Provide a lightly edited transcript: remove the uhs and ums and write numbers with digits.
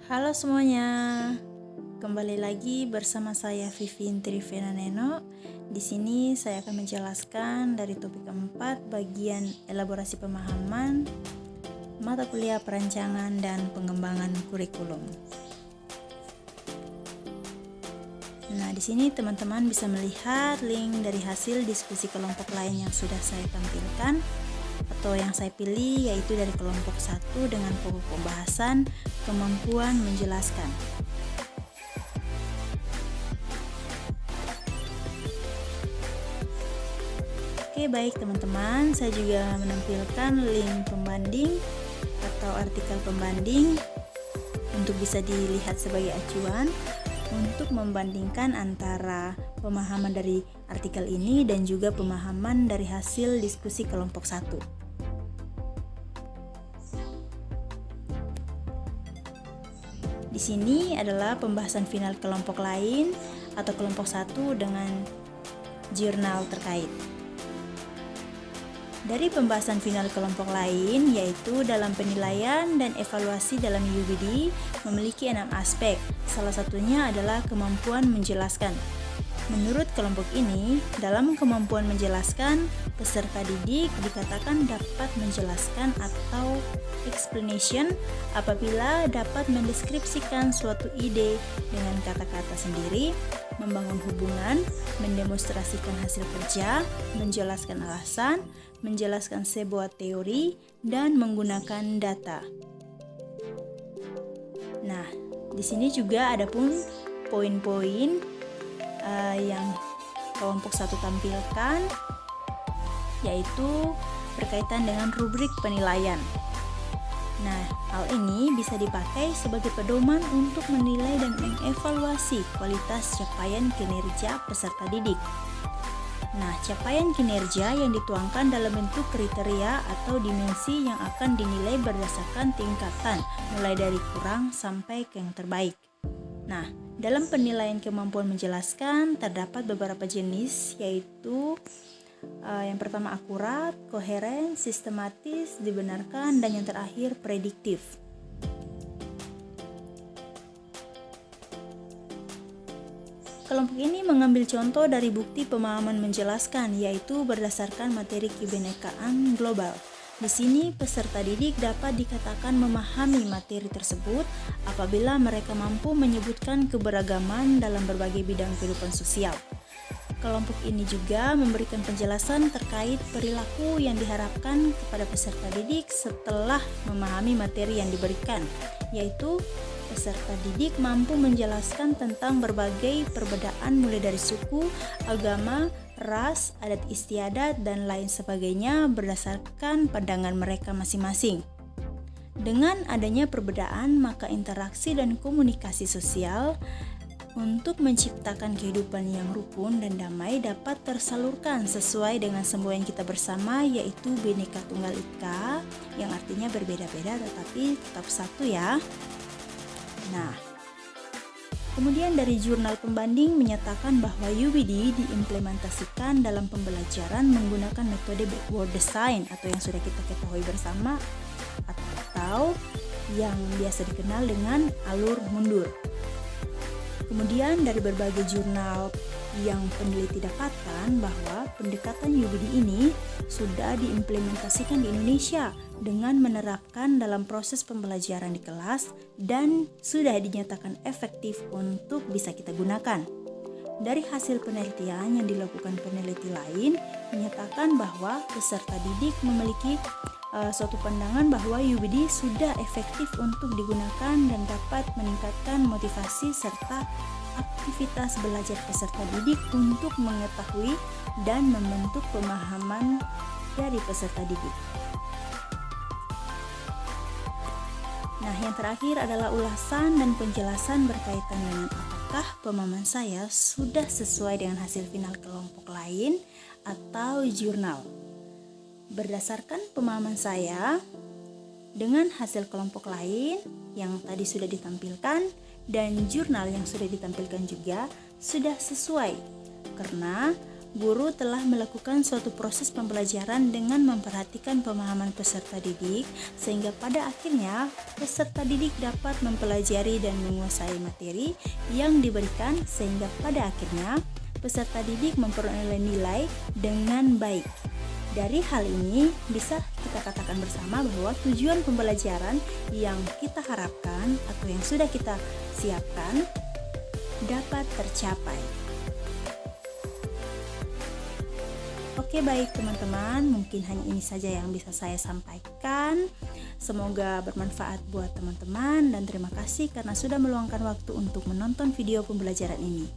Halo semuanya, kembali lagi bersama saya Vivin Trivena Neno. Di sini saya akan menjelaskan dari topik keempat bagian elaborasi pemahaman mata kuliah perancangan dan pengembangan kurikulum. Nah, di sini teman-teman bisa melihat link dari hasil diskusi kelompok lain yang sudah saya tampilkan atau yang saya pilih, yaitu dari kelompok 1 dengan pokok pembahasan kemampuan menjelaskan. Oke, baik teman-teman, saya juga menampilkan link pembanding atau artikel pembanding untuk bisa dilihat sebagai acuan untuk membandingkan antara pemahaman dari artikel ini dan juga pemahaman dari hasil diskusi kelompok 1. Di sini adalah pembahasan final kelompok lain atau kelompok 1 dengan jurnal terkait. Dari pembahasan final kelompok lain, yaitu dalam penilaian dan evaluasi dalam UBD memiliki 6 aspek. Salah satunya adalah kemampuan menjelaskan. Menurut kelompok ini, dalam kemampuan menjelaskan, peserta didik dikatakan dapat menjelaskan atau explanation apabila dapat mendeskripsikan suatu ide dengan kata-kata sendiri, membangun hubungan, mendemonstrasikan hasil kerja, menjelaskan alasan, menjelaskan sebuah teori, dan menggunakan data. Nah, di sini juga ada pun poin-poin yang kelompok 1 tampilkan, yaitu berkaitan dengan rubrik penilaian. Nah, hal ini bisa dipakai sebagai pedoman untuk menilai dan mengevaluasi kualitas capaian kinerja peserta didik. Nah, capaian kinerja yang dituangkan dalam bentuk kriteria atau dimensi yang akan dinilai berdasarkan tingkatan, mulai dari kurang sampai ke yang terbaik. Nah, dalam penilaian kemampuan menjelaskan terdapat beberapa jenis, yaitu yang pertama akurat, koheren, sistematis, dibenarkan, dan yang terakhir prediktif. Kelompok ini mengambil contoh dari bukti pemahaman menjelaskan, yaitu berdasarkan materi kebinekaan global. Di sini peserta didik dapat dikatakan memahami materi tersebut apabila mereka mampu menyebutkan keberagaman dalam berbagai bidang kehidupan sosial. Kelompok ini juga memberikan penjelasan terkait perilaku yang diharapkan kepada peserta didik setelah memahami materi yang diberikan, yaitu peserta didik mampu menjelaskan tentang berbagai perbedaan mulai dari suku, agama, ras, adat istiadat, dan lain sebagainya berdasarkan pandangan mereka masing-masing. Dengan adanya perbedaan, maka interaksi dan komunikasi sosial untuk menciptakan kehidupan yang rukun dan damai dapat tersalurkan sesuai dengan semboyan kita bersama, yaitu Bhinneka Tunggal Ika, yang artinya berbeda-beda tetapi tetap satu ya. Nah, kemudian dari jurnal pembanding menyatakan bahwa UBD diimplementasikan dalam pembelajaran menggunakan metode backward design atau yang sudah kita ketahui bersama atau yang biasa dikenal dengan alur mundur. Kemudian dari berbagai jurnal yang peneliti dapatkan bahwa pendekatan UBD ini sudah diimplementasikan di Indonesia dengan menerapkan dalam proses pembelajaran di kelas dan sudah dinyatakan efektif untuk bisa kita gunakan. Dari hasil penelitian yang dilakukan peneliti lain menyatakan bahwa peserta didik memiliki suatu pandangan bahwa UBD sudah efektif untuk digunakan dan dapat meningkatkan motivasi serta aktivitas belajar peserta didik untuk mengetahui dan membentuk pemahaman dari peserta didik. Nah, yang terakhir adalah ulasan dan penjelasan berkaitan dengan apakah pemahaman saya sudah sesuai dengan hasil final kelompok lain atau jurnal. Berdasarkan pemahaman saya dengan hasil kelompok lain yang tadi sudah ditampilkan dan jurnal yang sudah ditampilkan juga sudah sesuai, karena guru telah melakukan suatu proses pembelajaran dengan memperhatikan pemahaman peserta didik, sehingga pada akhirnya peserta didik dapat mempelajari dan menguasai materi yang diberikan, sehingga pada akhirnya peserta didik memperoleh nilai dengan baik. Dari hal ini bisa kita katakan bersama bahwa tujuan pembelajaran yang kita harapkan atau yang sudah kita siapkan dapat tercapai. Oke, baik teman-teman, mungkin hanya ini saja yang bisa saya sampaikan. Semoga bermanfaat buat teman-teman dan terima kasih karena sudah meluangkan waktu untuk menonton video pembelajaran ini.